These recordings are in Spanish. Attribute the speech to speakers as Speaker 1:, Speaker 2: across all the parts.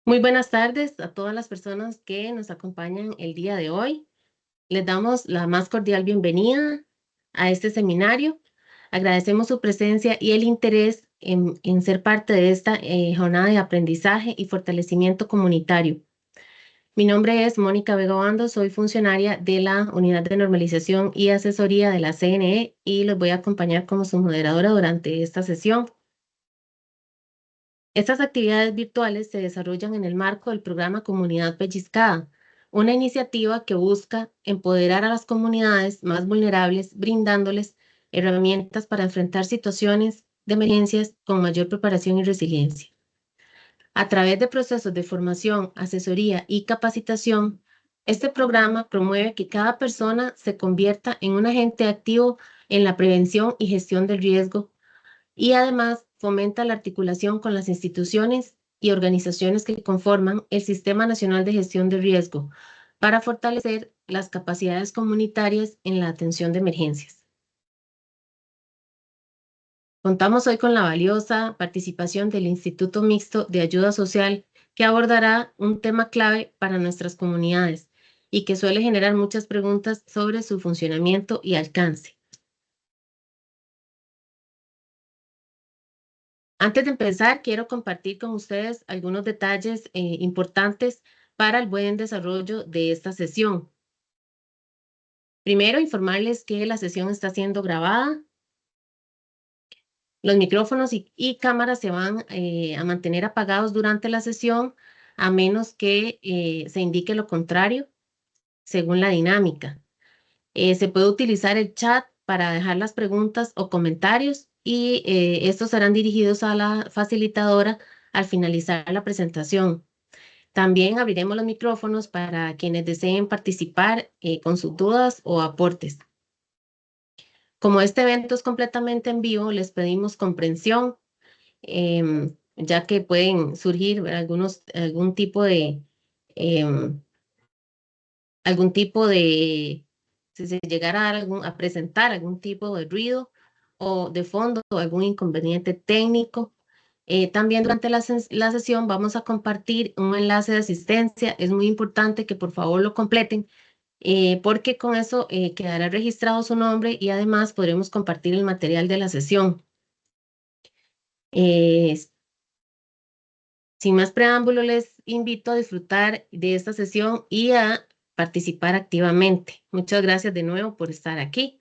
Speaker 1: Muy buenas tardes a todas las personas que nos acompañan el día de hoy. Les damos la más cordial bienvenida a este seminario. Agradecemos su presencia y el interés en ser parte de esta jornada de aprendizaje y fortalecimiento comunitario. Mi nombre es Mónica Vega Obando, soy funcionaria de la Unidad de Normalización y Asesoría de la CNE y los voy a acompañar como su moderadora durante esta sesión. Estas actividades virtuales se desarrollan en el marco del programa Comunidad Pellizcada, una iniciativa que busca empoderar a las comunidades más vulnerables, brindándoles herramientas para enfrentar situaciones de emergencias con mayor preparación y resiliencia. A través de procesos de formación, asesoría y capacitación, este programa promueve que cada persona se convierta en un agente activo en la prevención y gestión del riesgo y además fomenta la articulación con las instituciones y organizaciones que conforman el Sistema Nacional de Gestión de Riesgo para fortalecer las capacidades comunitarias en la atención de emergencias. Contamos hoy con la valiosa participación del Instituto Mixto de Ayuda Social, que abordará un tema clave para nuestras comunidades y que suele generar muchas preguntas sobre su funcionamiento y alcance. Antes de empezar, quiero compartir con ustedes algunos detalles importantes para el buen desarrollo de esta sesión. Primero, informarles que la sesión está siendo grabada. Los micrófonos y cámaras se van a mantener apagados durante la sesión, a menos que se indique lo contrario, según la dinámica. Se puede utilizar el chat para dejar las preguntas o comentarios y estos serán dirigidos a la facilitadora al finalizar la presentación. También abriremos los micrófonos para quienes deseen participar con sus dudas o aportes. Como este evento es completamente en vivo, les pedimos comprensión, ya que pueden surgir em, algún tipo de, si se llegara a presentar algún tipo de ruido o de fondo o algún inconveniente técnico. También durante la sesión vamos a compartir un enlace de asistencia. Es muy importante que por favor lo completen porque con eso quedará registrado su nombre y además podremos compartir el material de la sesión. Eh, Sin más preámbulo, les invito a disfrutar de esta sesión y a participar activamente. Muchas gracias de nuevo por estar aquí.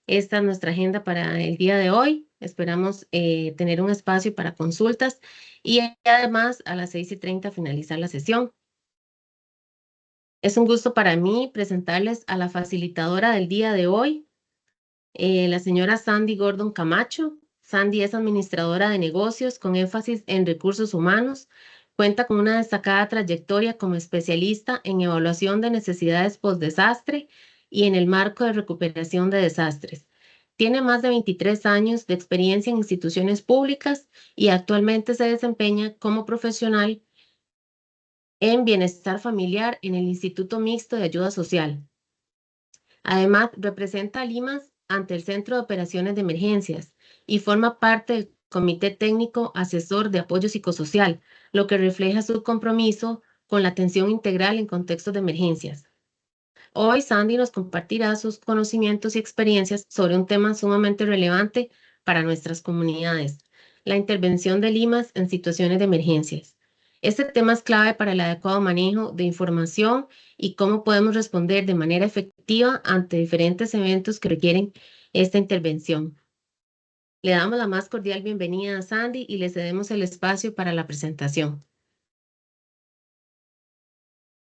Speaker 1: Esta es nuestra agenda para el día de hoy. Esperamos tener un espacio para consultas y además a las 6:30 finalizar la sesión. Es un gusto para mí presentarles a la facilitadora del día de hoy, la señora Sandy Gordon Camacho. Sandy es administradora de negocios con énfasis en recursos humanos. Cuenta con una destacada trayectoria como especialista en evaluación de necesidades post-desastre y en el marco de recuperación de desastres. Tiene más de 23 años de experiencia en instituciones públicas y actualmente se desempeña como profesional en bienestar familiar en el Instituto Mixto de Ayuda Social. Además, representa a Limas ante el Centro de Operaciones de Emergencias y forma parte del Comité Técnico Asesor de Apoyo Psicosocial, lo que refleja su compromiso con la atención integral en contextos de emergencias. Hoy Sandy nos compartirá sus conocimientos y experiencias sobre un tema sumamente relevante para nuestras comunidades, la intervención de Limas en situaciones de emergencias. Este tema es clave para el adecuado manejo de información y cómo podemos responder de manera efectiva ante diferentes eventos que requieren esta intervención. Le damos la más cordial bienvenida a Sandy y le cedemos el espacio para la presentación.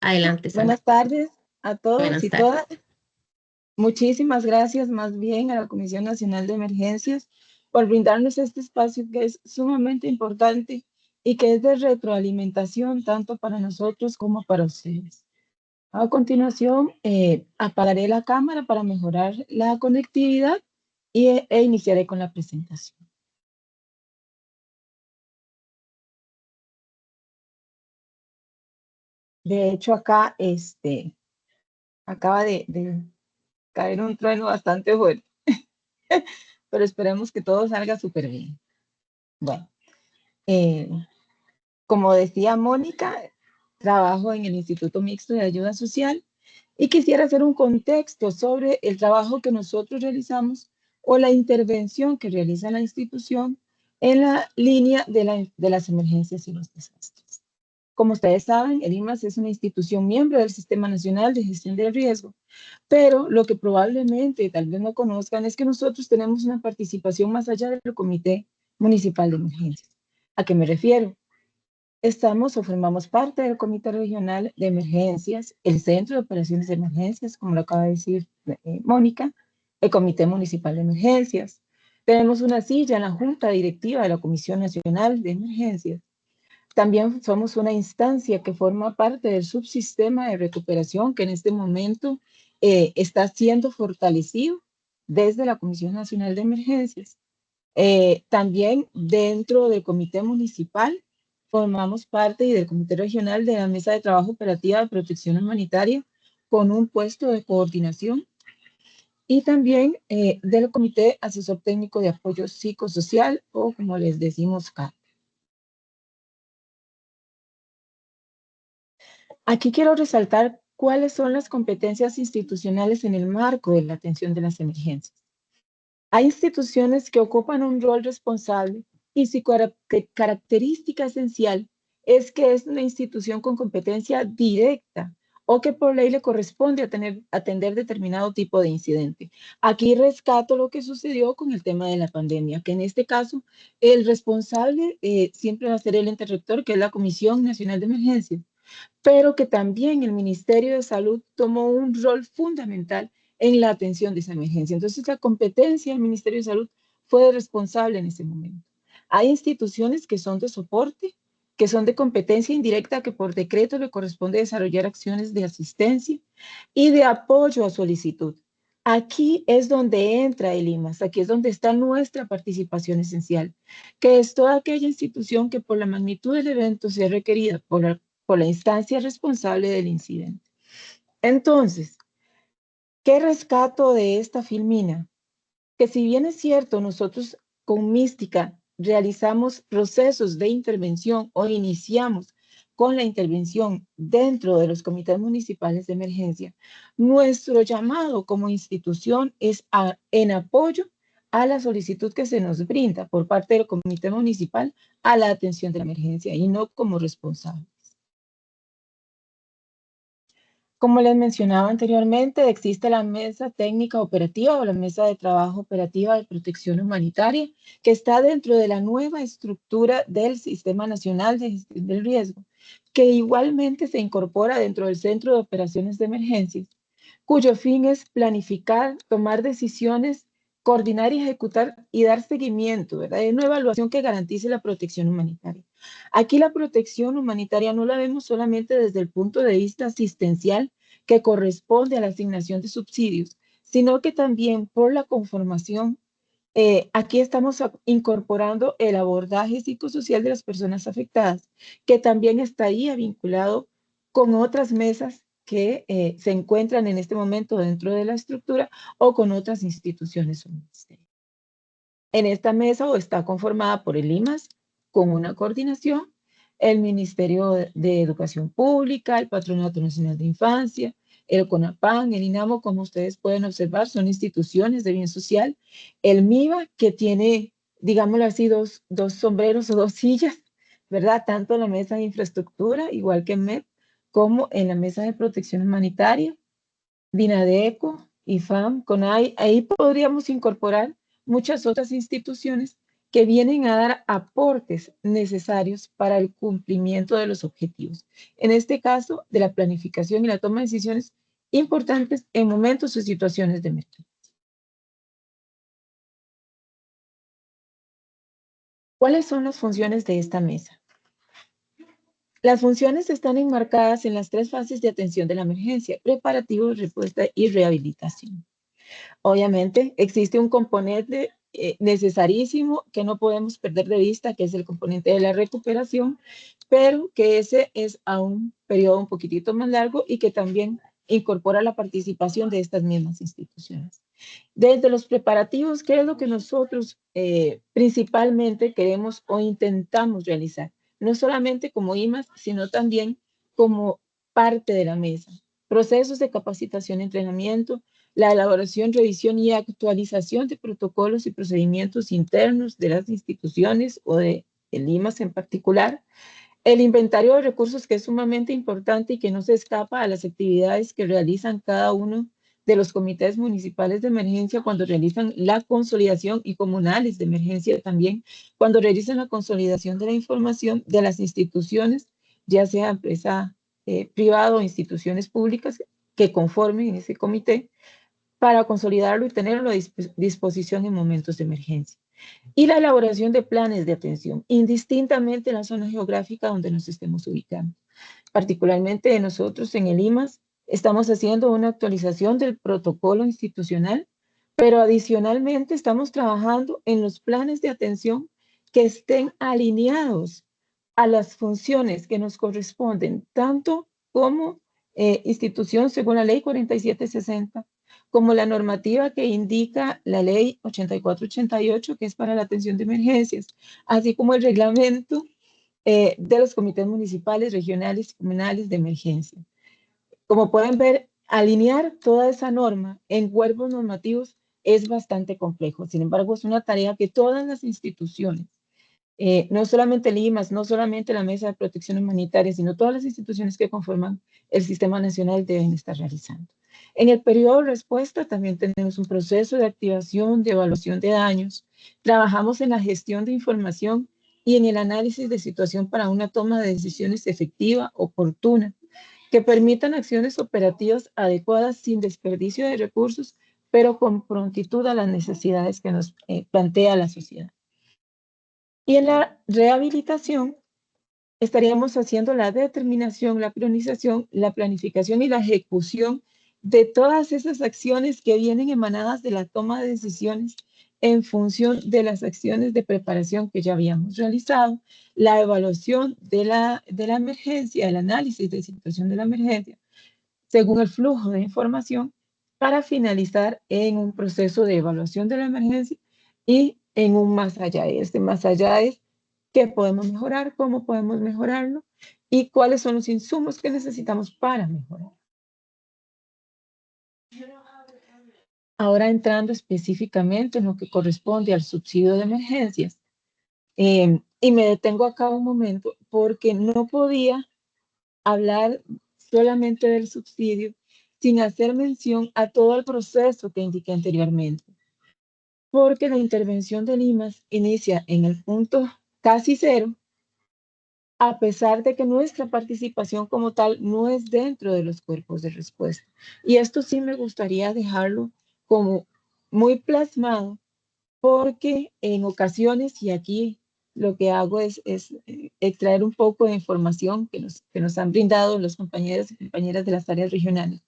Speaker 1: Adelante, Sandy.
Speaker 2: Buenas tardes a todos
Speaker 1: Buenas
Speaker 2: y
Speaker 1: tardes.
Speaker 2: todas. Muchísimas gracias más bien a la Comisión Nacional de Emergencias por brindarnos este espacio que es sumamente importante y que es de retroalimentación tanto para nosotros como para ustedes. A continuación, apagaré la cámara para mejorar la conectividad e iniciaré con la presentación. De hecho, acá acaba de caer un trueno bastante fuerte, pero esperemos que todo salga súper bien. Bueno, Como decía Mónica, trabajo en el Instituto Mixto de Ayuda Social y quisiera hacer un contexto sobre el trabajo que nosotros realizamos o la intervención que realiza la institución en la línea de las emergencias y los desastres. Como ustedes saben, el IMAS es una institución miembro del Sistema Nacional de Gestión del Riesgo, pero lo que probablemente tal vez no conozcan es que nosotros tenemos una participación más allá del Comité Municipal de Emergencias. ¿A qué me refiero? Estamos o formamos parte del Comité Regional de Emergencias, el Centro de Operaciones de Emergencias, como lo acaba de decir Mónica, el Comité Municipal de Emergencias. Tenemos una silla en la Junta Directiva de la Comisión Nacional de Emergencias. También somos una instancia que forma parte del subsistema de recuperación que en este momento está siendo fortalecido desde la Comisión Nacional de Emergencias. También dentro del Comité Municipal formamos parte y del Comité Regional de la Mesa de Trabajo Operativa de Protección Humanitaria con un puesto de coordinación y también del Comité Asesor Técnico de Apoyo Psicosocial o como les decimos CAP. Aquí quiero resaltar cuáles son las competencias institucionales en el marco de la atención de las emergencias. Hay instituciones que ocupan un rol responsable y su característica esencial es que es una institución con competencia directa o que por ley le corresponde atender determinado tipo de incidente. Aquí rescato lo que sucedió con el tema de la pandemia, que en este caso el responsable siempre va a ser el ente rector, que es la Comisión Nacional de Emergencias, pero que también el Ministerio de Salud tomó un rol fundamental en la atención de esa emergencia. Entonces, la competencia del Ministerio de Salud fue responsable en ese momento. Hay instituciones que son de soporte, que son de competencia indirecta, que por decreto le corresponde desarrollar acciones de asistencia y de apoyo a solicitud. Aquí es donde entra el IMAS, aquí es donde está nuestra participación esencial, que es toda aquella institución que por la magnitud del evento sea requerida por la instancia responsable del incidente. Entonces, ¿qué rescato de esta filmina? Que si bien es cierto, nosotros con Mística realizamos procesos de intervención o iniciamos con la intervención dentro de los comités municipales de emergencia, nuestro llamado como institución es en apoyo a la solicitud que se nos brinda por parte del comité municipal a la atención de la emergencia y no como responsable. Como les mencionaba anteriormente, existe la Mesa Técnica Operativa o la Mesa de Trabajo Operativa de Protección Humanitaria, que está dentro de la nueva estructura del Sistema Nacional de Gestión del Riesgo, que igualmente se incorpora dentro del Centro de Operaciones de Emergencias, cuyo fin es planificar, tomar decisiones, coordinar y ejecutar y dar seguimiento, ¿verdad? Es una evaluación que garantice la protección humanitaria. Aquí la protección humanitaria no la vemos solamente desde el punto de vista asistencial que corresponde a la asignación de subsidios, sino que también por la conformación, aquí estamos incorporando el abordaje psicosocial de las personas afectadas, que también estaría vinculado con otras mesas que se encuentran en este momento dentro de la estructura o con otras instituciones o ministerios. En esta mesa o está conformada por el IMAS con una coordinación, el Ministerio de Educación Pública, el Patronato Nacional de Infancia, el CONAPAN, el INAMO, como ustedes pueden observar, son instituciones de bien social, el MIVA, que tiene, digámoslo así, dos sombreros o dos sillas, ¿verdad? Tanto en la mesa de infraestructura, igual que MEP, como en la mesa de protección humanitaria, Dinadeco, IFAM, CONAI, ahí podríamos incorporar muchas otras instituciones que vienen a dar aportes necesarios para el cumplimiento de los objetivos. En este caso, de la planificación y la toma de decisiones importantes en momentos o situaciones de emergencia. ¿Cuáles son las funciones de esta mesa? Las funciones están enmarcadas en las 3 fases de atención de la emergencia: preparativo, respuesta y rehabilitación. Obviamente, existe un componente necesarísimo que no podemos perder de vista, que es el componente de la recuperación, pero que ese es a un periodo un poquitito más largo y que también incorpora la participación de estas mismas instituciones. Desde los preparativos, ¿qué es lo que nosotros principalmente queremos o intentamos realizar? no solamente como IMAS, sino también como parte de la mesa. Procesos de capacitación y entrenamiento, la elaboración, revisión y actualización de protocolos y procedimientos internos de las instituciones o de el IMAS en particular, el inventario de recursos, que es sumamente importante y que no se escapa a las actividades que realizan cada uno de los comités municipales de emergencia cuando realizan la consolidación, y comunales de emergencia también, cuando realizan la consolidación de la información de las instituciones, ya sea empresa privada o instituciones públicas que conformen ese comité, para consolidarlo y tenerlo a disposición en momentos de emergencia. Y la elaboración de planes de atención, indistintamente en la zona geográfica donde nos estemos ubicando. Particularmente nosotros en el IMAS estamos haciendo una actualización del protocolo institucional, pero adicionalmente estamos trabajando en los planes de atención que estén alineados a las funciones que nos corresponden, tanto como institución según la ley 4760, como la normativa que indica la ley 8488, que es para la atención de emergencias, así como el reglamento de los comités municipales, regionales y comunales de emergencia. Como pueden ver, alinear toda esa norma en cuerpos normativos es bastante complejo. Sin embargo, es una tarea que todas las instituciones, no solamente el IMAS, no solamente la Mesa de Protección Humanitaria, sino todas las instituciones que conforman el Sistema Nacional deben estar realizando. En el periodo de respuesta también tenemos un proceso de activación, de evaluación de daños. Trabajamos en la gestión de información y en el análisis de situación para una toma de decisiones efectiva, oportuna, que permitan acciones operativas adecuadas sin desperdicio de recursos, pero con prontitud a las necesidades que nos plantea la sociedad. Y en la rehabilitación estaríamos haciendo la determinación, la priorización, la planificación y la ejecución de todas esas acciones que vienen emanadas de la toma de decisiones en función de las acciones de preparación que ya habíamos realizado, la evaluación de la emergencia, el análisis de situación de la emergencia, según el flujo de información, para finalizar en un proceso de evaluación de la emergencia y en un más allá. Este más allá es qué podemos mejorar, cómo podemos mejorarlo y cuáles son los insumos que necesitamos para mejorar. Ahora entrando específicamente en lo que corresponde al subsidio de emergencias. Y me detengo acá un momento porque no podía hablar solamente del subsidio sin hacer mención a todo el proceso que indiqué anteriormente, porque la intervención del IMAS inicia en el punto casi cero, a pesar de que nuestra participación como tal no es dentro de los cuerpos de respuesta. Y esto sí me gustaría dejarlo como muy plasmado, porque en ocasiones, y aquí lo que hago es extraer un poco de información que nos han brindado los compañeros y compañeras de las áreas regionales,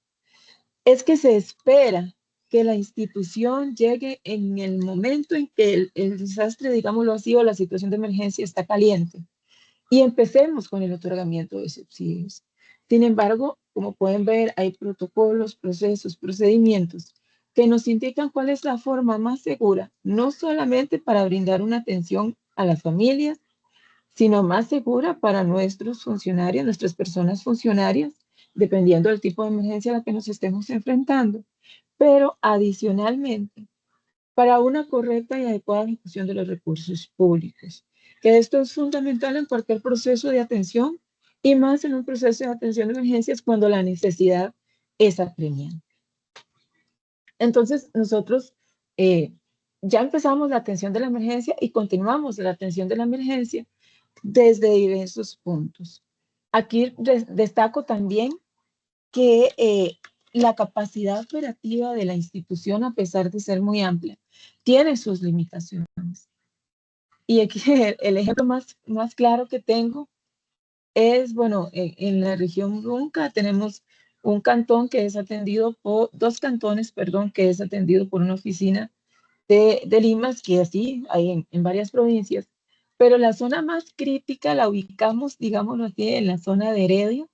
Speaker 2: es que se espera que la institución llegue en el momento en que el desastre, digámoslo así, o la situación de emergencia está caliente y empecemos con el otorgamiento de subsidios. Sin embargo, como pueden ver, hay protocolos, procesos, procedimientos que nos indican cuál es la forma más segura, no solamente para brindar una atención a las familias, sino más segura para nuestros funcionarios, nuestras personas funcionarias, dependiendo del tipo de emergencia a la que nos estemos enfrentando. Pero adicionalmente, para una correcta y adecuada ejecución de los recursos públicos, que esto es fundamental en cualquier proceso de atención y más en un proceso de atención de emergencias cuando la necesidad es apremiante. Entonces, nosotros ya empezamos la atención de la emergencia y continuamos la atención de la emergencia desde diversos puntos. Aquí destaco también que la capacidad operativa de la institución, a pesar de ser muy amplia, tiene sus limitaciones. Y aquí el ejemplo más claro que tengo es, bueno, en la región Runca tenemos un cantón que es atendido por, dos cantones, perdón, que es atendido por una oficina de Limas, que así hay en varias provincias, pero la zona más crítica la ubicamos, digámoslo así, en la zona de Heredia,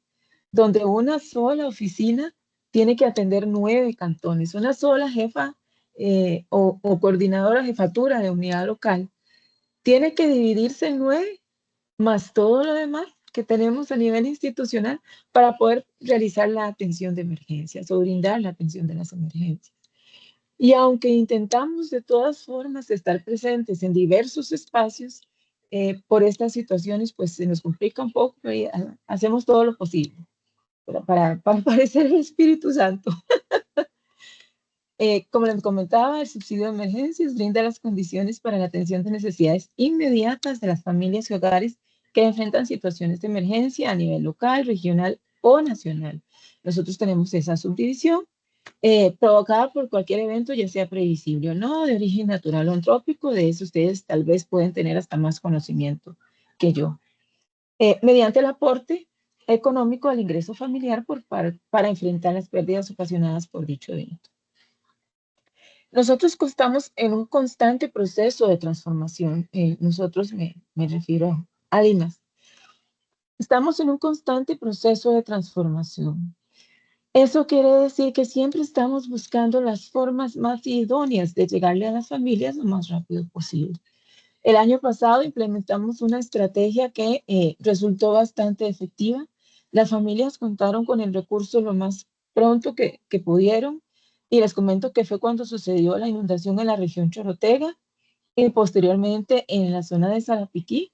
Speaker 2: donde una sola oficina tiene que atender 9 cantones, una sola jefa o coordinadora jefatura de unidad local tiene que dividirse en 9 más todo lo demás que tenemos a nivel institucional para poder realizar la atención de emergencias o brindar la atención de las emergencias. Y aunque intentamos de todas formas estar presentes en diversos espacios, por estas situaciones, pues se nos complica un poco y hacemos todo lo posible para parecer el Espíritu Santo. Como les comentaba, el subsidio de emergencias brinda las condiciones para la atención de necesidades inmediatas de las familias y hogares que enfrentan situaciones de emergencia a nivel local, regional o nacional. Nosotros tenemos esa subdivisión provocada por cualquier evento, ya sea previsible o no, de origen natural o antrópico. De eso ustedes tal vez pueden tener hasta más conocimiento que yo. Mediante el aporte económico al ingreso familiar para enfrentar las pérdidas ocasionadas por dicho evento. Nosotros estamos en un constante proceso de transformación. Nosotros me refiero a Limas. Estamos en un constante proceso de transformación. Eso quiere decir que siempre estamos buscando las formas más idóneas de llegarle a las familias lo más rápido posible. El año pasado implementamos una estrategia que resultó bastante efectiva. Las familias contaron con el recurso lo más pronto que pudieron. Y les comento que fue cuando sucedió la inundación en la región Chorotega y posteriormente en la zona de Sarapiquí,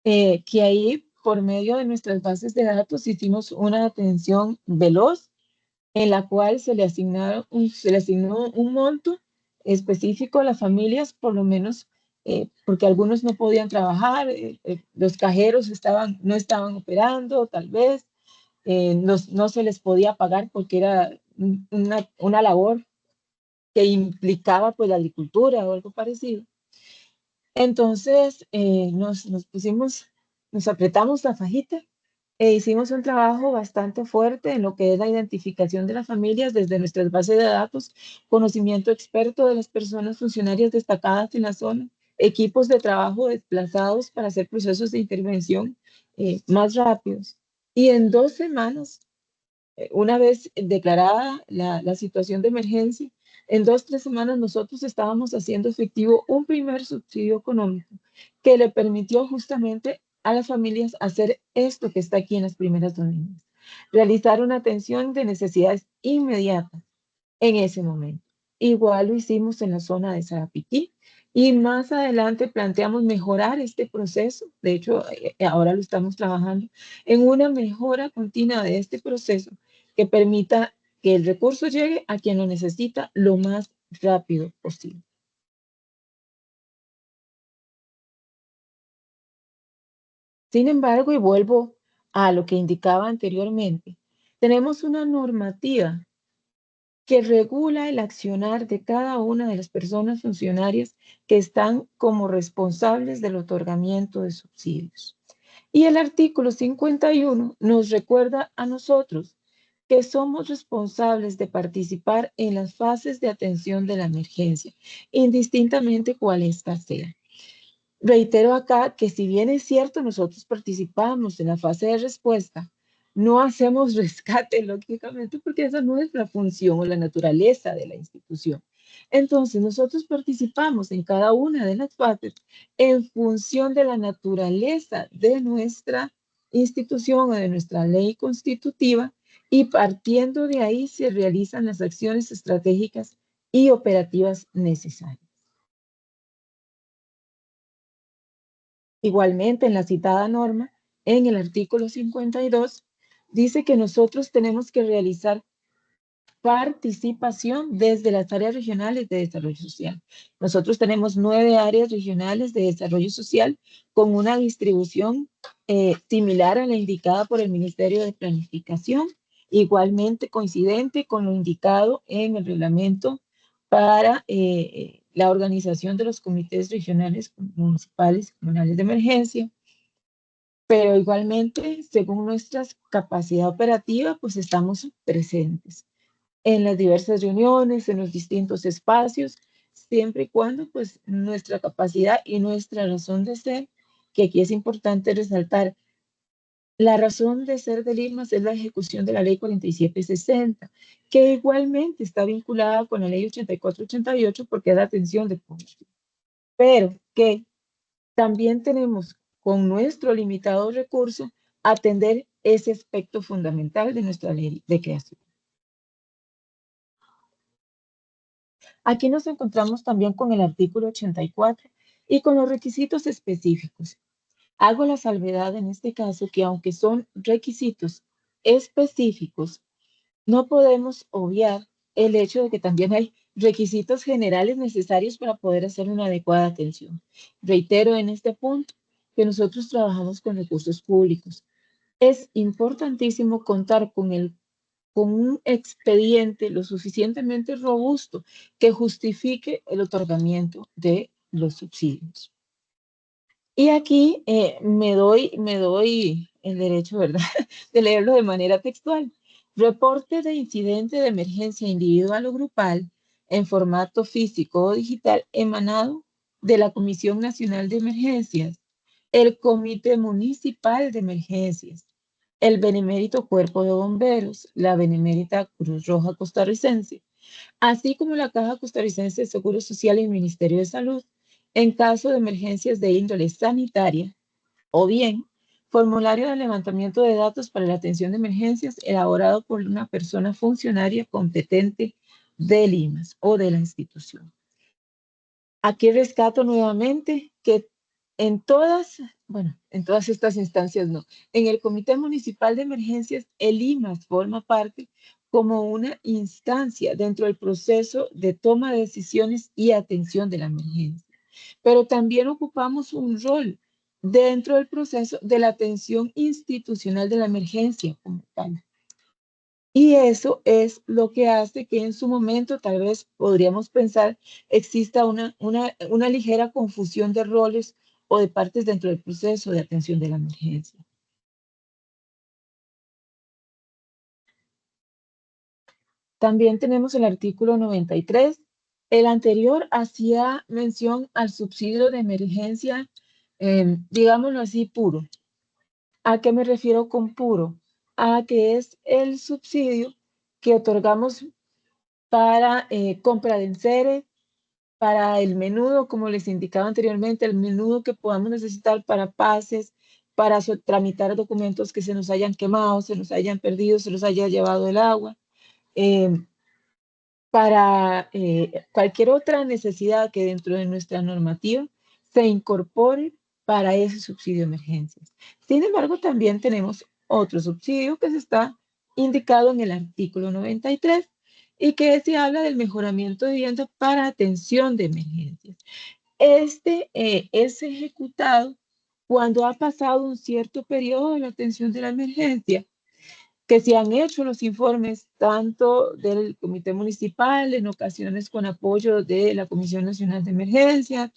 Speaker 2: que ahí por medio de nuestras bases de datos hicimos una atención veloz en la cual se le asignó un monto específico a las familias, por lo menos porque algunos no podían trabajar, los cajeros no estaban operando, tal vez, no se les podía pagar porque era una labor que implicaba pues la agricultura o algo parecido. Entonces nos apretamos la fajita e hicimos un trabajo bastante fuerte en lo que es la identificación de las familias desde nuestras bases de datos, conocimiento experto de las personas funcionarias destacadas en la zona, equipos de trabajo desplazados para hacer procesos de intervención más rápidos. Y en 2 semanas, una vez declarada la situación de emergencia, en 2, 3 semanas nosotros estábamos haciendo efectivo un primer subsidio económico que le permitió justamente a las familias hacer esto que está aquí en las primeras 2 líneas, realizar una atención de necesidades inmediatas en ese momento. Igual lo hicimos en la zona de Sarapiquí y más adelante planteamos mejorar este proceso. De hecho, ahora lo estamos trabajando en una mejora continua de este proceso que permita que el recurso llegue a quien lo necesita lo más rápido posible. Sin embargo, y vuelvo a lo que indicaba anteriormente, tenemos una normativa que regula el accionar de cada una de las personas funcionarias que están como responsables del otorgamiento de subsidios. Y el artículo 51 nos recuerda a nosotros que somos responsables de participar en las fases de atención de la emergencia, indistintamente cuál ésta sea. Reitero acá que si bien es cierto, nosotros participamos en la fase de respuesta, no hacemos rescate, lógicamente, porque esa no es la función o la naturaleza de la institución. Entonces, nosotros participamos en cada una de las fases en función de la naturaleza de nuestra institución o de nuestra ley constitutiva y partiendo de ahí se realizan las acciones estratégicas y operativas necesarias. Igualmente, en la citada norma, en el artículo 52, dice que nosotros tenemos que realizar participación desde las áreas regionales de desarrollo social. Nosotros tenemos 9 áreas regionales de desarrollo social con una distribución similar a la indicada por el Ministerio de Planificación, igualmente coincidente con lo indicado en el reglamento para la organización de los comités regionales, municipales y comunales de emergencia, pero igualmente, según nuestra capacidad operativa, pues estamos presentes en las diversas reuniones, en los distintos espacios, siempre y cuando pues nuestra capacidad y nuestra razón de ser, que aquí es importante resaltar, la razón de ser del IRMAS es la ejecución de la ley 4760, que igualmente está vinculada con la ley 8488 porque es la atención de público, pero que también tenemos con nuestro limitado recurso, atender ese aspecto fundamental de nuestra ley de creación. Aquí nos encontramos también con el artículo 84 y con los requisitos específicos. Hago la salvedad en este caso que aunque son requisitos específicos, no podemos obviar el hecho de que también hay requisitos generales necesarios para poder hacer una adecuada atención. Reitero en este punto que nosotros trabajamos con recursos públicos. Es importantísimo contar con un expediente lo suficientemente robusto que justifique el otorgamiento de los subsidios. Y aquí me doy el derecho, ¿verdad?, de leerlo de manera textual. Reporte de incidente de emergencia individual o grupal en formato físico o digital emanado de la Comisión Nacional de Emergencias, el Comité Municipal de Emergencias, el Benemérito Cuerpo de Bomberos, la Benemérita Cruz Roja Costarricense, así como la Caja Costarricense de Seguro Social y el Ministerio de Salud, en caso de emergencias de índole sanitaria, o bien formulario de levantamiento de datos para la atención de emergencias elaborado por una persona funcionaria competente del IMAS o de la institución. Aquí rescato nuevamente que en todas estas instancias no. En el Comité Municipal de Emergencias, el IMAS forma parte como una instancia dentro del proceso de toma de decisiones y atención de la emergencia. Pero también ocupamos un rol dentro del proceso de la atención institucional de la emergencia como tal. Y eso es lo que hace que en su momento, tal vez podríamos pensar, exista una ligera confusión de roles o de partes dentro del proceso de atención de la emergencia. También tenemos el artículo 93. El anterior hacía mención al subsidio de emergencia, digámoslo así, puro. ¿A qué me refiero con puro? A que es el subsidio que otorgamos para compra de enseres, para el menudo, como les indicaba anteriormente, el menudo que podamos necesitar para pases, para tramitar documentos que se nos hayan quemado, se nos hayan perdido, se nos haya llevado el agua, eh, para cualquier otra necesidad que dentro de nuestra normativa se incorpore para ese subsidio de emergencias. Sin embargo, también tenemos otro subsidio que se está indicado en el artículo 93 y que se habla del mejoramiento de vivienda para atención de emergencias. Este es ejecutado cuando ha pasado un cierto periodo de la atención de la emergencia, que se han hecho los informes tanto del Comité Municipal, en ocasiones con apoyo de la Comisión Nacional de Emergencias,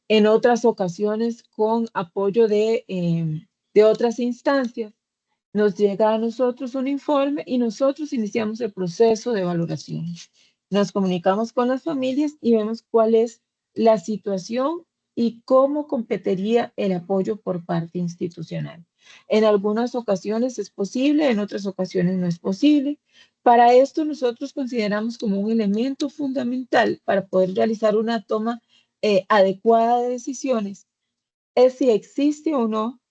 Speaker 2: en otras ocasiones con apoyo de otras instancias. Nos llega a nosotros un informe y nosotros iniciamos el proceso de valoración. Nos comunicamos con las familias y vemos cuál es la situación y cómo competiría el apoyo por parte institucional. En algunas ocasiones es posible, en otras ocasiones no es posible. Para esto nosotros consideramos como un elemento fundamental para poder realizar una toma adecuada de decisiones, es si existe o no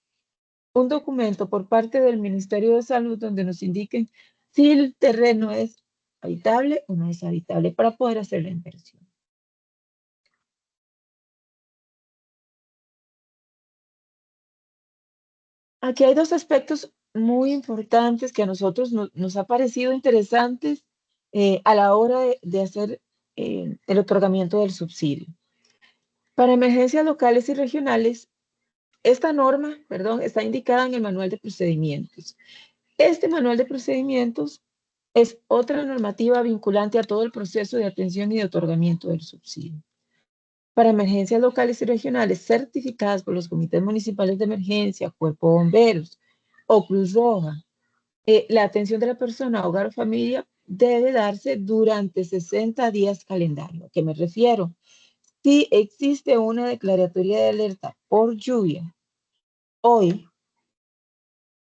Speaker 2: un documento por parte del Ministerio de Salud donde nos indiquen si el terreno es habitable o no es habitable para poder hacer la inversión. Aquí hay dos aspectos muy importantes que a nosotros nos ha parecido interesantes a la hora de hacer el otorgamiento del subsidio. Para emergencias locales y regionales, esta norma, está indicada en el Manual de Procedimientos. Este Manual de Procedimientos es otra normativa vinculante a todo el proceso de atención y de otorgamiento del subsidio. Para emergencias locales y regionales certificadas por los comités municipales de emergencia, Cuerpo de Bomberos o Cruz Roja, la atención de la persona, hogar o familia debe darse durante 60 días calendario. ¿A qué me refiero? Si existe una declaratoria de alerta por lluvia hoy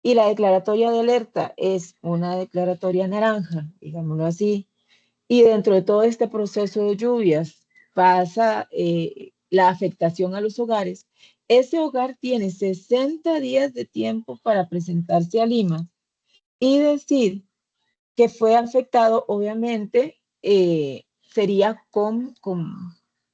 Speaker 2: y la declaratoria de alerta es una declaratoria naranja, digámoslo así, y dentro de todo este proceso de lluvias pasa la afectación a los hogares, ese hogar tiene 60 días de tiempo para presentarse a Lima y decir que fue afectado, obviamente, sería con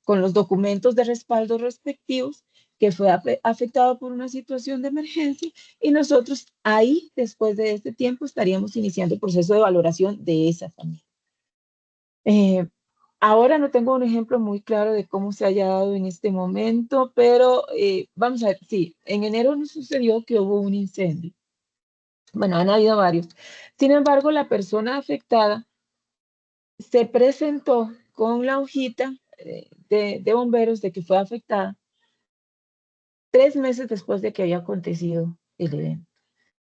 Speaker 2: los documentos de respaldo respectivos, que fue afectado por una situación de emergencia, y nosotros ahí, después de este tiempo, estaríamos iniciando el proceso de valoración de esa familia. Ahora no tengo un ejemplo muy claro de cómo se haya dado en este momento, pero vamos a ver, sí, en enero nos sucedió que hubo un incendio. Bueno, han habido varios. Sin embargo, la persona afectada se presentó con la hojita de bomberos de que fue afectada 3 meses después de que había acontecido el evento.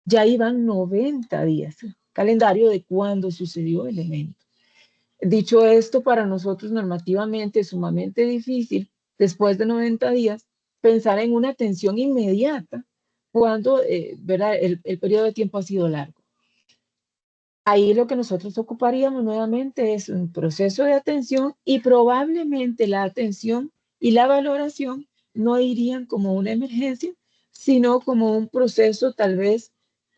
Speaker 2: Ya iban 90 días, calendario de cuándo sucedió el evento. Dicho esto, para nosotros normativamente es sumamente difícil, después de 90 días, pensar en una atención inmediata cuando ¿verdad? El periodo de tiempo ha sido largo. Ahí lo que nosotros ocuparíamos nuevamente es un proceso de atención y probablemente la atención y la valoración no irían como una emergencia, sino como un proceso tal vez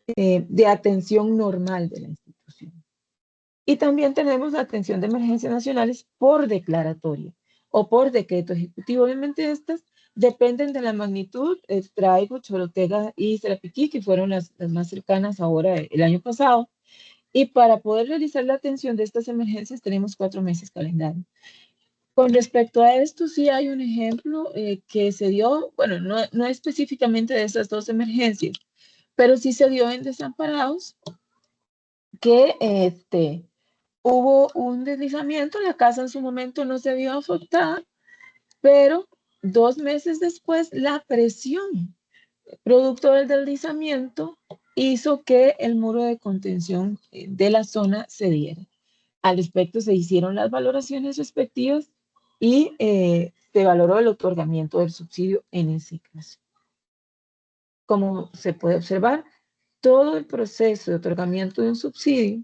Speaker 2: de atención normal de la institución. Y también tenemos la atención de emergencias nacionales por declaratoria o por decreto ejecutivo. Obviamente estas dependen de la magnitud. Traigo, Chorotega y Serapiquí, que fueron las más cercanas ahora el año pasado. Y para poder realizar la atención de estas emergencias tenemos 4 meses calendario. Con respecto a esto, sí hay un ejemplo que se dio, bueno, no específicamente de esas dos emergencias, pero sí se dio en Desamparados, que hubo un deslizamiento, la casa en su momento no se vio afectada, pero 2 meses después la presión producto del deslizamiento hizo que el muro de contención de la zona cediera. Al respecto se hicieron las valoraciones respectivas y se valoró el otorgamiento del subsidio en ese caso. Como se puede observar, todo el proceso de otorgamiento de un subsidio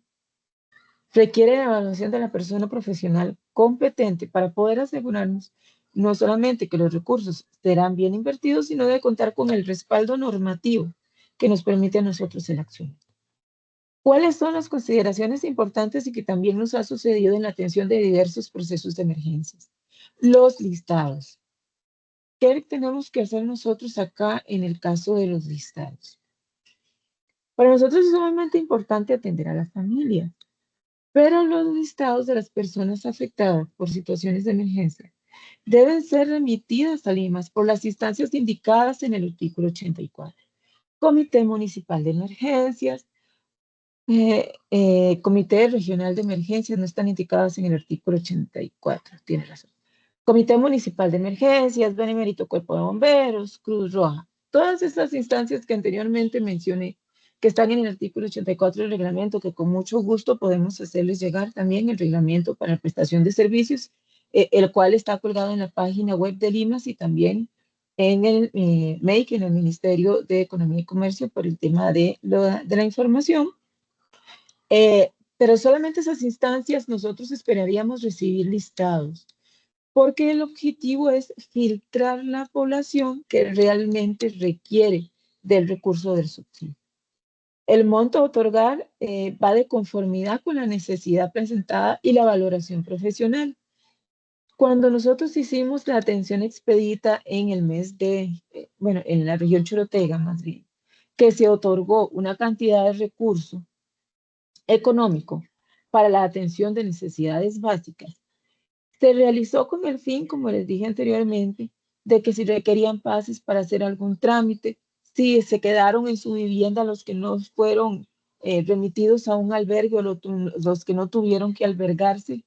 Speaker 2: requiere la evaluación de la persona profesional competente para poder asegurarnos no solamente que los recursos serán bien invertidos, sino de contar con el respaldo normativo que nos permite a nosotros el acción. ¿Cuáles son las consideraciones importantes y que también nos ha sucedido en la atención de diversos procesos de emergencias? Los listados. ¿Qué tenemos que hacer nosotros acá en el caso de los listados? Para nosotros es sumamente importante atender a la familia, pero los listados de las personas afectadas por situaciones de emergencia deben ser remitidas a Limas por las instancias indicadas en el artículo 84. Comité Municipal de Emergencias, Comité Regional de Emergencias no están indicadas en el artículo 84, tiene razón. Comité Municipal de Emergencias, Benemérito Cuerpo de Bomberos, Cruz Roja. Todas estas instancias que anteriormente mencioné, que están en el artículo 84 del reglamento, que con mucho gusto podemos hacerles llegar también el reglamento para la prestación de servicios, el cual está colgado en la página web de Limas y también en el MEIC, en el Ministerio de Economía y Comercio, por el tema de la información. Pero solamente esas instancias nosotros esperaríamos recibir listados, porque el objetivo es filtrar la población que realmente requiere del recurso del subsidio. El monto a otorgar va de conformidad con la necesidad presentada y la valoración profesional. Cuando nosotros hicimos la atención expedita en el mes de, bueno, en la región Chorotega más bien, que se otorgó una cantidad de recursos económico para la atención de necesidades básicas, se realizó con el fin, como les dije anteriormente, de que si requerían pases para hacer algún trámite, si se quedaron en su vivienda los que no fueron remitidos a un albergue o los que no tuvieron que albergarse,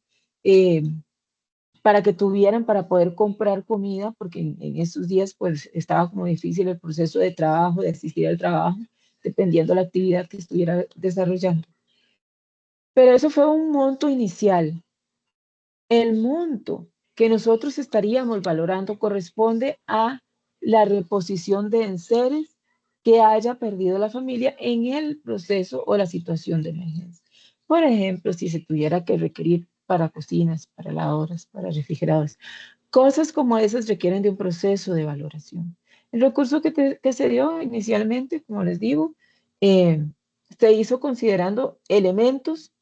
Speaker 2: para que tuvieran para poder comprar comida, porque en esos días pues estaba como difícil el proceso de trabajo, de asistir al trabajo, dependiendo de la actividad que estuviera desarrollando. Pero eso fue un monto inicial. El monto que nosotros estaríamos valorando corresponde a la reposición de enseres que haya perdido la familia en el proceso o la situación de emergencia. Por ejemplo, si se tuviera que requerir para cocinas, para lavadoras, para refrigeradores. Cosas como esas requieren de un proceso de valoración. El recurso que se dio inicialmente, como les digo, se hizo considerando elementos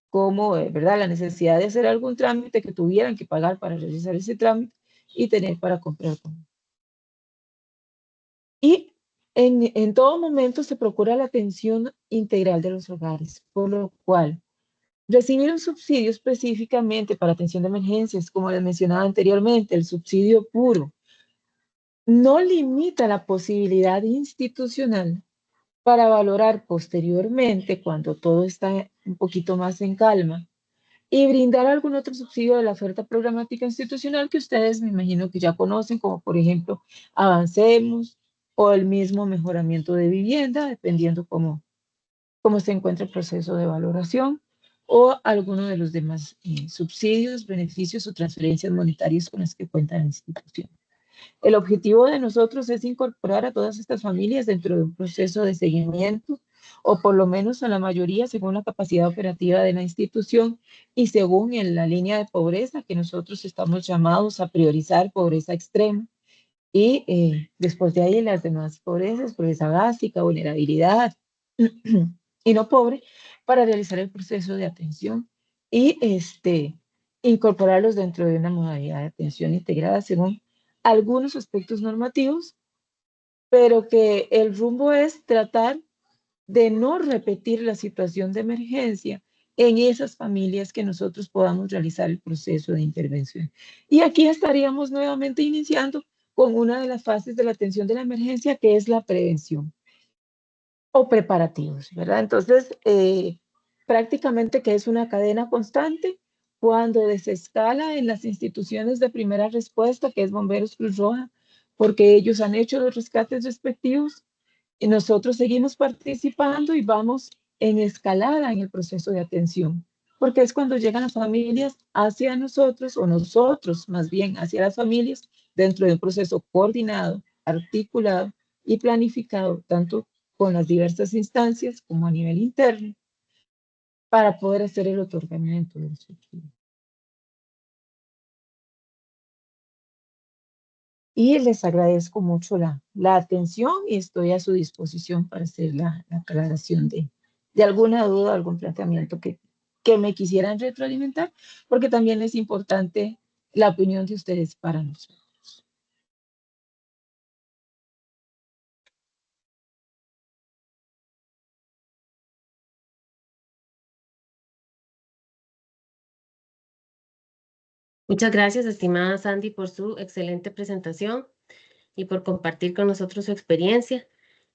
Speaker 2: como, ¿verdad?, la necesidad de hacer algún trámite que tuvieran que pagar para realizar ese trámite y tener para comprar comida. Y en todo momento se procura la atención integral de los hogares, por lo cual recibir un subsidio específicamente para atención de emergencias, como les mencionaba anteriormente, el subsidio puro, no limita la posibilidad institucional para valorar posteriormente, cuando todo está un poquito más en calma, y brindar algún otro subsidio de la oferta programática institucional que ustedes me imagino que ya conocen, como por ejemplo Avancemos o el mismo mejoramiento de vivienda, dependiendo cómo se encuentra el proceso de valoración, o alguno de los demás subsidios, beneficios o transferencias monetarias con las que cuenta la institución. El objetivo de nosotros es incorporar a todas estas familias dentro de un proceso de seguimiento, o por lo menos a la mayoría según la capacidad operativa de la institución y según en la línea de pobreza que nosotros estamos llamados a priorizar, pobreza extrema, y después de ahí las demás pobrezas, pobreza básica, vulnerabilidad y no pobre, para realizar el proceso de atención y incorporarlos dentro de una modalidad de atención integrada según algunos aspectos normativos, pero que el rumbo es tratar de no repetir la situación de emergencia en esas familias que nosotros podamos realizar el proceso de intervención. Y aquí estaríamos nuevamente iniciando con una de las fases de la atención de la emergencia, que es la prevención o preparativos, ¿verdad? Entonces, prácticamente que es una cadena constante cuando desescala en las instituciones de primera respuesta, que es Bomberos Cruz Roja, porque ellos han hecho los rescates respectivos y nosotros seguimos participando y vamos en escalada en el proceso de atención, porque es cuando llegan las familias hacia nosotros, o nosotros más bien hacia las familias, dentro de un proceso coordinado, articulado y planificado, tanto con las diversas instancias como a nivel interno, para poder hacer el otorgamiento del subsidio. Y les agradezco mucho la atención y estoy a su disposición para hacer la aclaración de alguna duda, algún planteamiento que me quisieran retroalimentar, porque también es importante la opinión de ustedes para nosotros.
Speaker 1: Muchas gracias, estimada Sandy, por su excelente presentación y por compartir con nosotros su experiencia.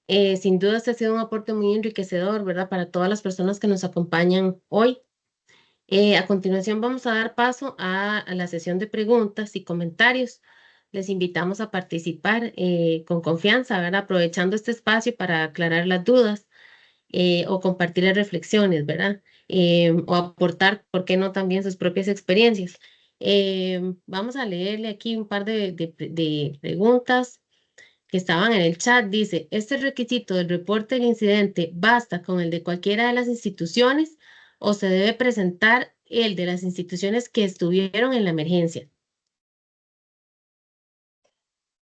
Speaker 1: Sin duda, este ha sido un aporte muy enriquecedor, ¿verdad? Para todas las personas que nos acompañan hoy. A continuación, vamos a dar paso a la sesión de preguntas y comentarios. Les invitamos a participar con confianza, ¿verdad? Aprovechando este espacio para aclarar las dudas o compartir las reflexiones, ¿verdad? O aportar, ¿por qué no?, también sus propias experiencias. Vamos a leerle aquí un par de preguntas que estaban en el chat. Dice, ¿este requisito del reporte del incidente basta con el de cualquiera de las instituciones o se debe presentar el de las instituciones que estuvieron en la emergencia?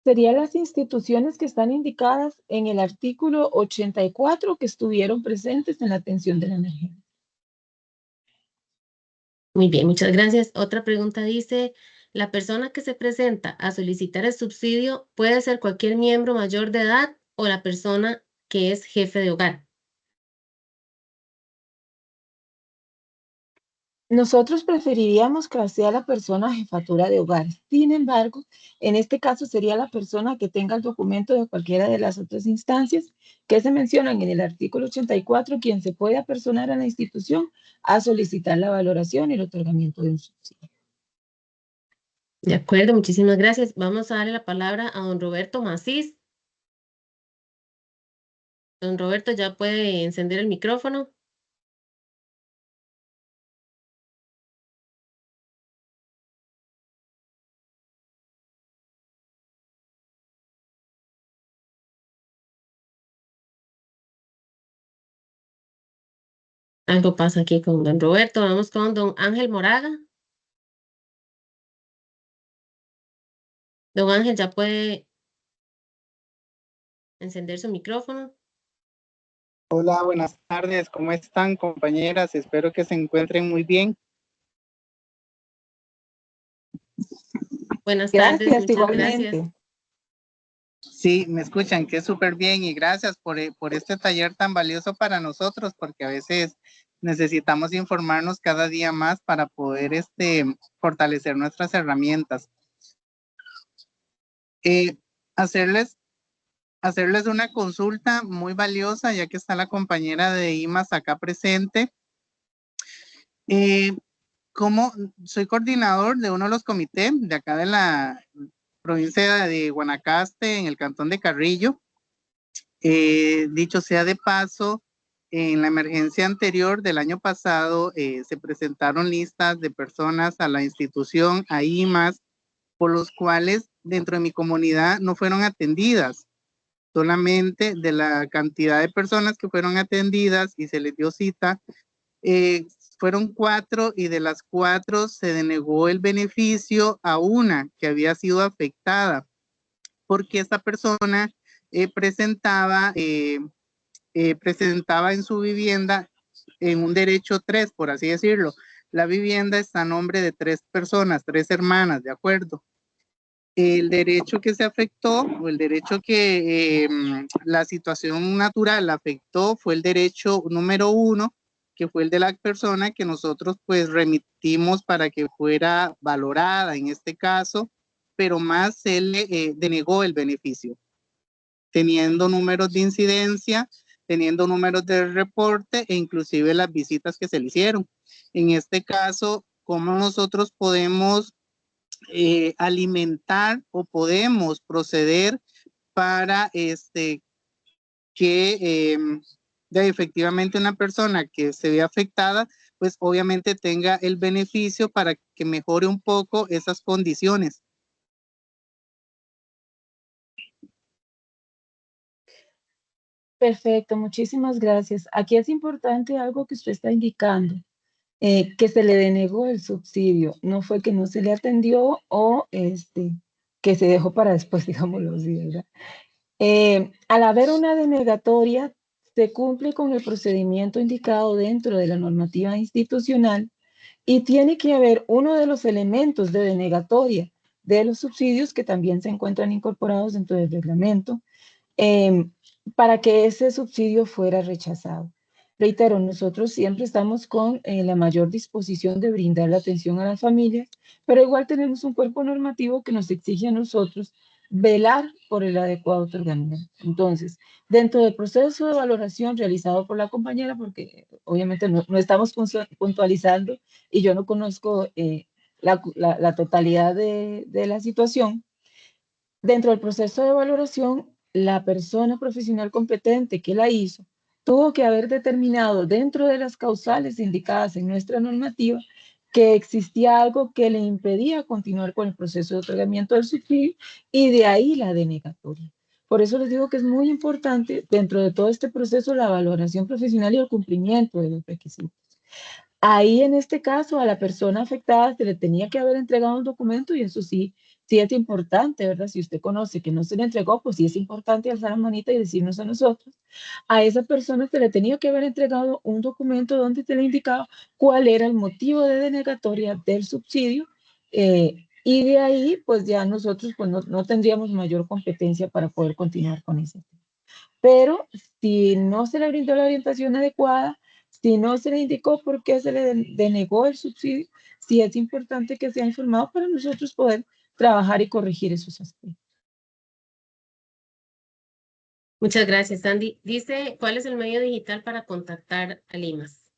Speaker 2: Serían las instituciones que están indicadas en el artículo 84 que estuvieron presentes en la atención de la emergencia.
Speaker 1: Muy bien, muchas gracias. Otra pregunta dice, ¿la persona que se presenta a solicitar el subsidio puede ser cualquier miembro mayor de edad o la persona que es jefe de hogar?
Speaker 2: Nosotros preferiríamos que sea la persona jefatura de hogar. Sin embargo, en este caso sería la persona que tenga el documento de cualquiera de las otras instancias que se mencionan en el artículo 84, quien se puede apersonar a la institución a solicitar la valoración y el otorgamiento de un subsidio.
Speaker 1: De acuerdo, muchísimas gracias. Vamos a darle la palabra a don Roberto Macís. Don Roberto, ya puede encender el micrófono. Algo pasa aquí con don Roberto. Vamos con don Ángel Moraga. Don Ángel, ya puede encender su micrófono.
Speaker 3: Hola, buenas tardes. ¿Cómo están, compañeras? Espero que se encuentren muy bien.
Speaker 1: Buenas tardes,
Speaker 2: Gracias,
Speaker 1: muchas gracias.
Speaker 2: igualmente.
Speaker 3: Sí, me escuchan, que súper bien y gracias por este taller tan valioso para nosotros, porque a veces necesitamos informarnos cada día más para poder fortalecer nuestras herramientas. Hacerles una consulta muy valiosa, ya que está la compañera de IMAS acá presente. Como soy coordinador de uno de los comités de acá de la provincia de Guanacaste, en el cantón de Carrillo. Dicho sea de paso, en la emergencia anterior del año pasado se presentaron listas de personas a la institución, a IMAS, por los cuales dentro de mi comunidad no fueron atendidas. Solamente de la cantidad de personas que fueron atendidas y se les dio cita, fueron 4 y de las 4 se denegó el beneficio a una que había sido afectada porque esta persona presentaba en su vivienda en un derecho 3, por así decirlo. La vivienda está a nombre de 3 personas, 3 hermanas, ¿de acuerdo? El derecho que se afectó, o el derecho que la situación natural afectó, fue el derecho número 1, que fue el de la persona que nosotros pues remitimos para que fuera valorada en este caso, pero más se le denegó el beneficio, teniendo números de incidencia, teniendo números de reporte e inclusive las visitas que se le hicieron. En este caso, ¿cómo nosotros podemos alimentar o podemos proceder para que efectivamente una persona que se ve afectada, pues obviamente tenga el beneficio para que mejore un poco esas condiciones?
Speaker 2: Perfecto, muchísimas gracias. Aquí es importante algo que usted está indicando, que se le denegó el subsidio, no fue que no se le atendió o que se dejó para después, digámoslo así, ¿verdad? Al haber una denegatoria, se cumple con el procedimiento indicado dentro de la normativa institucional y tiene que haber uno de los elementos de denegatoria de los subsidios que también se encuentran incorporados dentro del reglamento em, para que ese subsidio fuera rechazado. Reitero, nosotros siempre estamos con la mayor disposición de brindar la atención a las familias, pero igual tenemos un cuerpo normativo que nos exige a nosotros velar por el adecuado otorgamiento. Entonces, dentro del proceso de valoración realizado por la compañera, porque obviamente no estamos puntualizando y yo no conozco la totalidad de la situación, dentro del proceso de valoración, la persona profesional competente que la hizo tuvo que haber determinado dentro de las causales indicadas en nuestra normativa que existía algo que le impedía continuar con el proceso de otorgamiento del subsidio y de ahí la denegatoria. Por eso les digo que es muy importante dentro de todo este proceso la valoración profesional y el cumplimiento de los requisitos. Ahí en este caso a la persona afectada se le tenía que haber entregado un documento y eso sí, sí es importante, ¿verdad? Si usted conoce que no se le entregó, pues sí es importante alzar la manita y decirnos a nosotros. A esa persona se le tenía que haber entregado un documento donde se le indicaba cuál era el motivo de denegatoria del subsidio y de ahí pues ya nosotros pues no tendríamos mayor competencia para poder continuar con ese tema. Pero si no se le brindó la orientación adecuada, si no se le indicó por qué se le denegó el subsidio, sí es importante que sea informado para nosotros poder trabajar y corregir esos aspectos.
Speaker 1: Muchas gracias, Sandy. Dice, ¿cuál es el medio digital para contactar a Limas?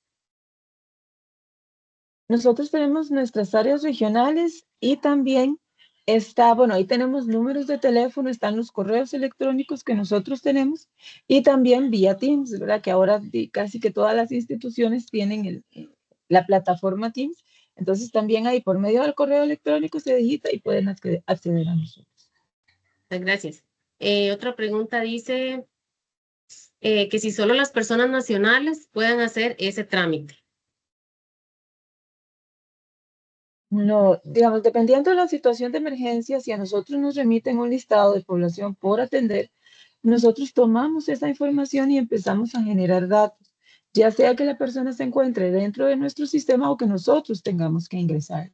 Speaker 2: Nosotros tenemos nuestras áreas regionales y también está, bueno, ahí tenemos números de teléfono, están los correos electrónicos que nosotros tenemos y también vía Teams, ¿verdad? Que ahora casi que todas las instituciones tienen la plataforma Teams. Entonces también ahí por medio del correo electrónico se digita y pueden acceder a nosotros.
Speaker 1: Muchas gracias. Otra pregunta dice que si solo las personas nacionales pueden hacer ese trámite.
Speaker 2: No, digamos, dependiendo de la situación de emergencia, si a nosotros nos remiten un listado de población por atender, nosotros tomamos esa información y empezamos a generar datos, ya sea que la persona se encuentre dentro de nuestro sistema o que nosotros tengamos que ingresar.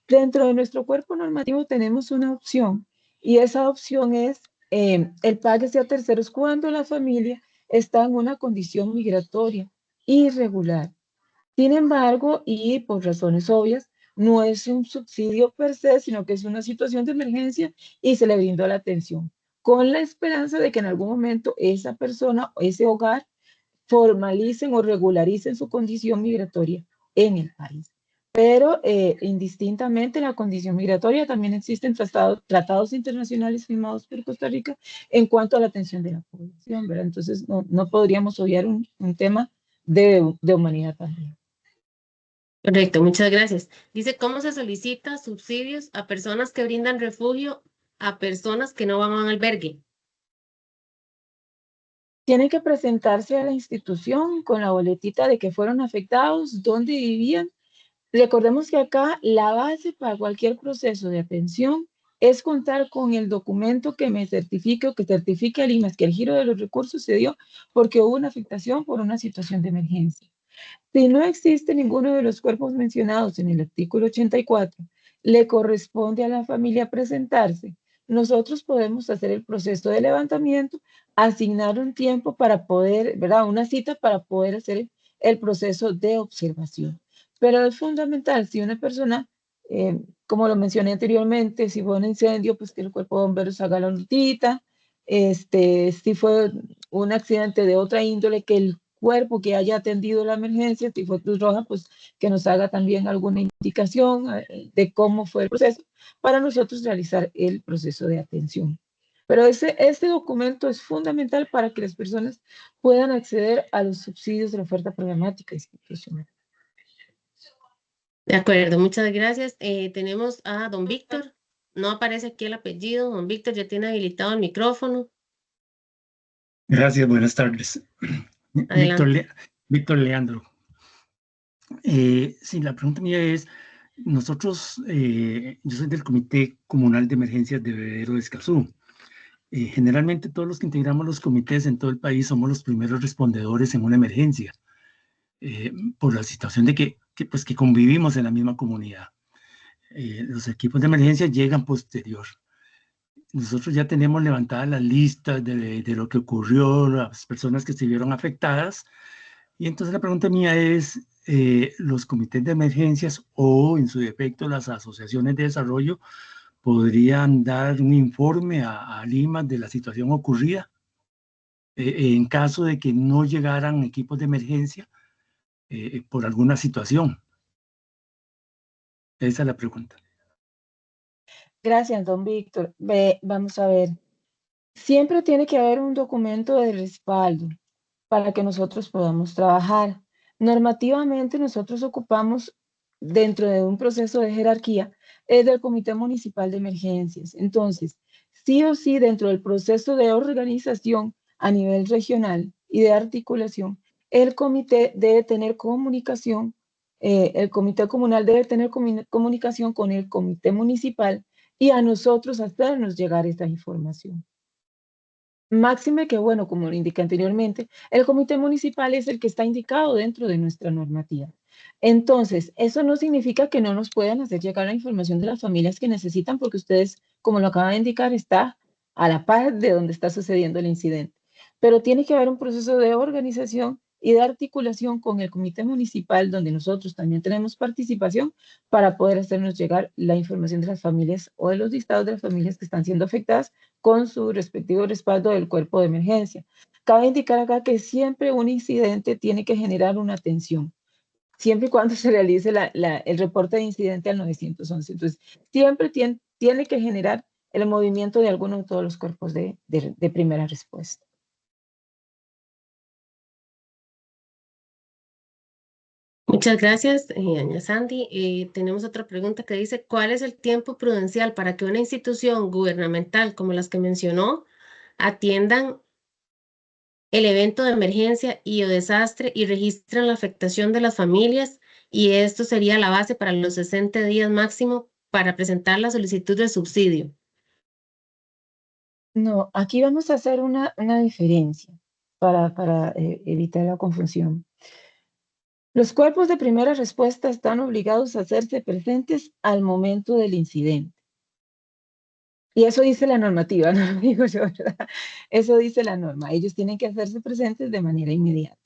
Speaker 2: Dentro de nuestro cuerpo normativo tenemos una opción y esa opción es el páguese a terceros cuando la familia está en una condición migratoria irregular. Sin embargo, y por razones obvias, no es un subsidio per se, sino que es una situación de emergencia y se le brindó la atención, con la esperanza de que en algún momento esa persona o ese hogar formalicen o regularicen su condición migratoria en el país. Pero indistintamente la condición migratoria, también existen tratados internacionales firmados por Costa Rica en cuanto a la atención de la población, ¿verdad? Entonces no podríamos obviar un tema de humanidad también.
Speaker 1: Correcto, muchas gracias. Dice, ¿cómo se solicita subsidios a personas que brindan refugio a personas que no van a un albergue?
Speaker 2: Tienen que presentarse a la institución con la boletita de que fueron afectados, dónde vivían. Recordemos que acá la base para cualquier proceso de atención es contar con el documento que me certifique o que certifique al INAS que el giro de los recursos se dio porque hubo una afectación por una situación de emergencia. Si no existe ninguno de los cuerpos mencionados en el artículo 84, le corresponde a la familia presentarse. Nosotros podemos hacer el proceso de levantamiento, asignar un tiempo para poder, ¿verdad? Una cita para poder hacer el proceso de observación. Pero es fundamental, si una persona, como lo mencioné anteriormente, si fue un incendio, pues que el cuerpo de bomberos haga la notita. Si fue un accidente de otra índole, que el cuerpo que haya atendido la emergencia, si fue Cruz Roja, pues que nos haga también alguna indicación de cómo fue el proceso para nosotros realizar el proceso de atención. Pero este documento es fundamental para que las personas puedan acceder a los subsidios de la oferta programática institucional.
Speaker 1: De acuerdo, muchas gracias. Tenemos a don Víctor. No aparece aquí el apellido. Don Víctor ya tiene habilitado el micrófono.
Speaker 4: Gracias, buenas tardes.
Speaker 1: Adelante.
Speaker 4: Víctor Leandro. Sí, la pregunta mía es, nosotros, yo soy del Comité Comunal de Emergencias de Bebedero de Escazú. Generalmente todos los que integramos los comités en todo el país somos los primeros respondedores en una emergencia, por la situación de que convivimos en la misma comunidad. Los equipos de emergencia llegan posterior. Nosotros ya tenemos levantadas las listas de lo que ocurrió, las personas que se vieron afectadas. Y entonces la pregunta mía es, ¿los comités de emergencias o en su defecto las asociaciones de desarrollo podrían dar un informe a Lima de la situación ocurrida en caso de que no llegaran equipos de emergencia por alguna situación? Esa es la pregunta.
Speaker 2: Gracias, don Víctor. Vamos a ver. Siempre tiene que haber un documento de respaldo para que nosotros podamos trabajar. Normativamente, nosotros ocupamos, dentro de un proceso de jerarquía, es del Comité Municipal de Emergencias. Entonces, sí o sí, dentro del proceso de organización a nivel regional y de articulación, el comité debe tener comunicación, el comité comunal debe tener comunicación con el comité municipal y a nosotros hacernos llegar esta información. Máxime que, bueno, como lo indiqué anteriormente, el comité municipal es el que está indicado dentro de nuestra normativa. Entonces, eso no significa que no nos puedan hacer llegar la información de las familias que necesitan, porque ustedes, como lo acaban de indicar, está a la par de donde está sucediendo el incidente. Pero tiene que haber un proceso de organización y de articulación con el comité municipal, donde nosotros también tenemos participación para poder hacernos llegar la información de las familias o de los listados de las familias que están siendo afectadas con su respectivo respaldo del cuerpo de emergencia. Cabe indicar acá que siempre un incidente tiene que generar una atención, siempre y cuando se realice el reporte de incidente al 911. Entonces, siempre tiene que generar el movimiento de alguno de todos los cuerpos de primera respuesta.
Speaker 1: Muchas gracias, doña Sandy. Tenemos otra pregunta que dice, ¿cuál es el tiempo prudencial para que una institución gubernamental como las que mencionó atiendan el evento de emergencia y o desastre y registren la afectación de las familias? Y esto sería la base para los 60 días máximo para presentar la solicitud de subsidio.
Speaker 2: No, aquí vamos a hacer una diferencia para evitar la confusión. Los cuerpos de primera respuesta están obligados a hacerse presentes al momento del incidente. Y eso dice la normativa, no lo digo yo, ¿verdad? Eso dice la norma. Ellos tienen que hacerse presentes de manera inmediata.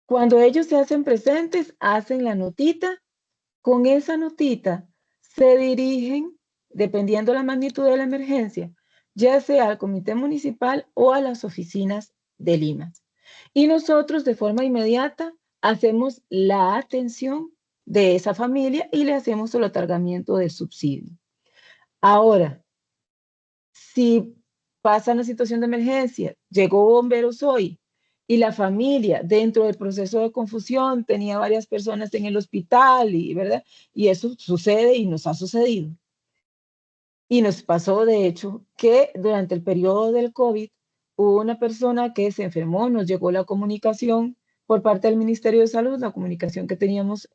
Speaker 2: Cuando ellos se hacen presentes, hacen la notita. Con esa notita se dirigen, dependiendo la magnitud de la emergencia, ya sea al comité municipal o a las oficinas de Lima. Y nosotros de forma inmediata hacemos la atención de esa familia y le hacemos el otorgamiento del subsidio. Ahora, si pasa una situación de emergencia, llegó bomberos hoy y la familia dentro del proceso de confusión tenía varias personas en el hospital, ¿verdad? Y eso sucede y nos ha sucedido. Y nos pasó, de hecho, que durante el periodo del COVID hubo una persona que se enfermó, nos llegó la comunicación por parte del Ministerio de Salud, la comunicación que teníamos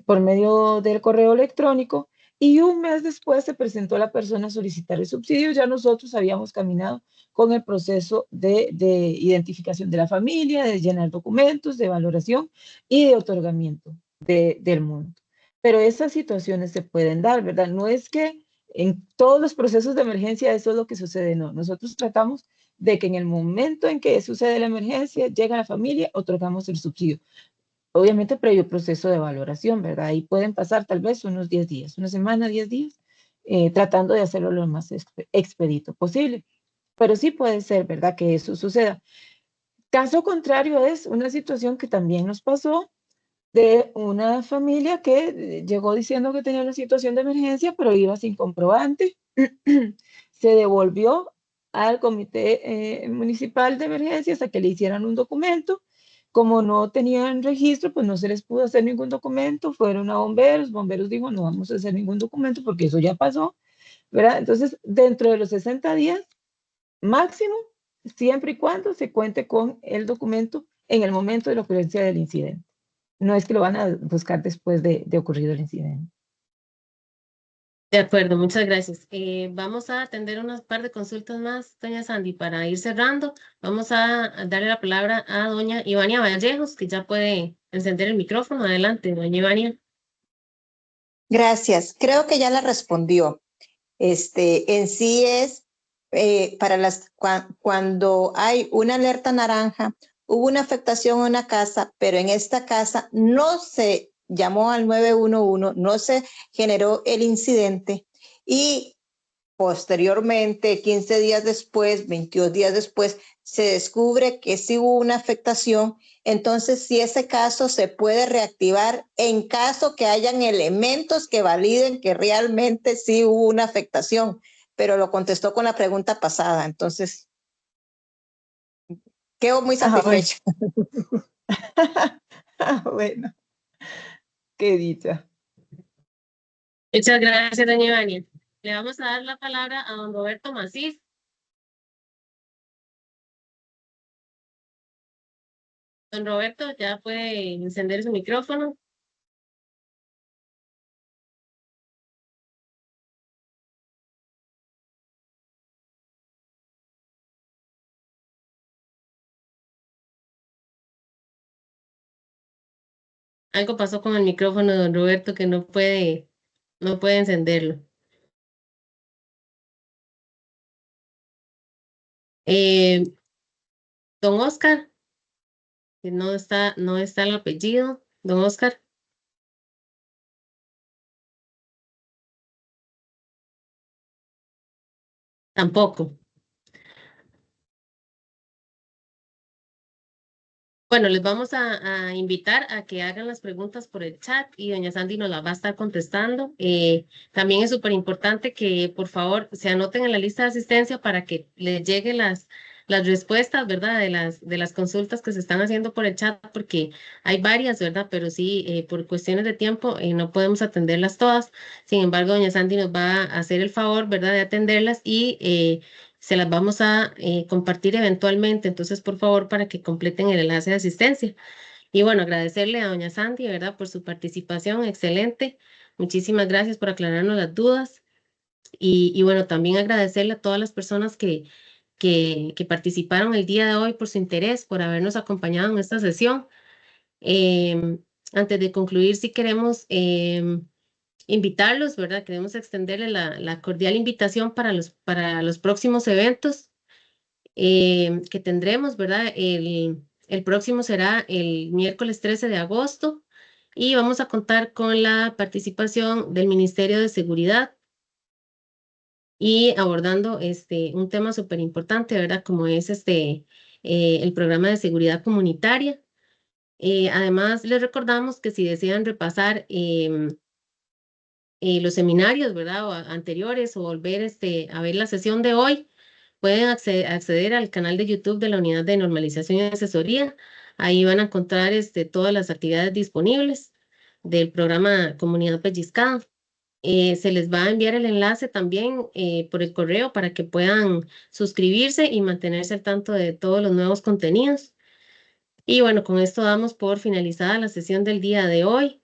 Speaker 2: por medio del correo electrónico, y un mes después se presentó la persona a solicitar el subsidio. Ya nosotros habíamos caminado con el proceso de identificación de la familia, de llenar documentos, de valoración y de otorgamiento del monto. Pero esas situaciones se pueden dar, ¿verdad? No es que en todos los procesos de emergencia eso es lo que sucede, no. Nosotros tratamos de que en el momento en que sucede la emergencia, llega la familia, otorgamos el subsidio. Obviamente previo proceso de valoración, ¿verdad? Ahí pueden pasar tal vez unos 10 días, una semana, 10 días, tratando de hacerlo lo más expedito posible. Pero sí puede ser, ¿verdad? Que eso suceda. Caso contrario es una situación que también nos pasó de una familia que llegó diciendo que tenía una situación de emergencia, pero iba sin comprobante. Se devolvió al comité municipal de emergencias a que le hicieran un documento. Como no tenían registro, pues no se les pudo hacer ningún documento. Fueron a bomberos. Bomberos dijo, no vamos a hacer ningún documento porque eso ya pasó, ¿verdad? Entonces, dentro de los 60 días máximo, siempre y cuando se cuente con el documento en el momento de la ocurrencia del incidente. No es que lo van a buscar después de ocurrido el incidente.
Speaker 1: De acuerdo, muchas gracias. Vamos a atender unas par de consultas más, doña Sandy, para ir cerrando. Vamos a darle la palabra a doña Ivania Vallejos, que ya puede encender el micrófono. Adelante, doña Ivania.
Speaker 5: Gracias. Creo que ya la respondió. En sí es cuando hay una alerta naranja, hubo una afectación en una casa, pero en esta casa no se llamó al 911, no se generó el incidente y posteriormente, 15 días después, 22 días después, se descubre que sí hubo una afectación. Entonces, si ese caso se puede reactivar en caso que hayan elementos que validen que realmente sí hubo una afectación, pero lo contestó con la pregunta pasada. Entonces, quedo muy satisfecha.
Speaker 2: Bueno, qué dicha.
Speaker 1: Muchas gracias, doña Ivania. Le vamos a dar la palabra a don Roberto Macís. Don Roberto, ya puede encender su micrófono. Algo pasó con el micrófono de don Roberto que no puede encenderlo. Don Oscar, que no está el apellido. Don Oscar. Tampoco. Bueno, les vamos a invitar a que hagan las preguntas por el chat y doña Sandy nos las va a estar contestando. También es súper importante que por favor se anoten en la lista de asistencia para que les lleguen las respuestas, ¿verdad? De las consultas que se están haciendo por el chat, porque hay varias, ¿verdad? Pero sí, por cuestiones de tiempo no podemos atenderlas todas. Sin embargo, doña Sandy nos va a hacer el favor, ¿verdad? De atenderlas y se las vamos a compartir eventualmente. Entonces, por favor, para que completen el enlace de asistencia. Y bueno, agradecerle a doña Sandy, ¿verdad? Por su participación, excelente. Muchísimas gracias por aclararnos las dudas. Y bueno, también agradecerle a todas las personas que participaron el día de hoy por su interés, por habernos acompañado en esta sesión. Antes de concluir, sí queremos invitarlos, ¿verdad? Queremos extenderle la cordial invitación para los próximos eventos que tendremos, ¿verdad? El próximo será el miércoles 13 de agosto y vamos a contar con la participación del Ministerio de Seguridad y abordando un tema súper importante, ¿verdad? Como es el programa de seguridad comunitaria. Además, les recordamos que si desean repasar los seminarios, ¿verdad? Anteriores o volver a ver la sesión de hoy, pueden acceder al canal de YouTube de la Unidad de Normalización y Asesoría. Ahí van a encontrar todas las actividades disponibles del programa Comunidad Pellizcada. Se les va a enviar el enlace también por el correo para que puedan suscribirse y mantenerse al tanto de todos los nuevos contenidos. Y bueno, con esto damos por finalizada la sesión del día de hoy.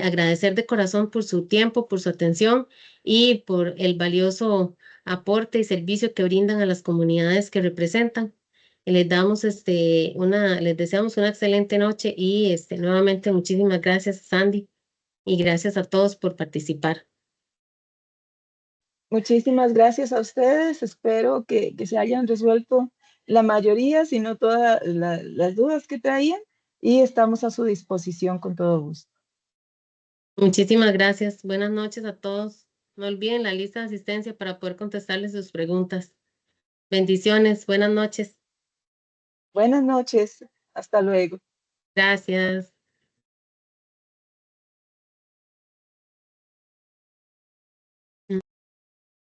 Speaker 1: Agradecer de corazón por su tiempo, por su atención y por el valioso aporte y servicio que brindan a las comunidades que representan. Les damos les deseamos una excelente noche y nuevamente muchísimas gracias, Sandy, y gracias a todos por participar.
Speaker 2: Muchísimas gracias a ustedes. Espero que se hayan resuelto la mayoría, si no todas las dudas que traían, y estamos a su disposición con todo gusto.
Speaker 1: Muchísimas gracias. Buenas noches a todos. No olviden la lista de asistencia para poder contestarles sus preguntas. Bendiciones. Buenas noches.
Speaker 2: Buenas noches. Hasta luego.
Speaker 1: Gracias.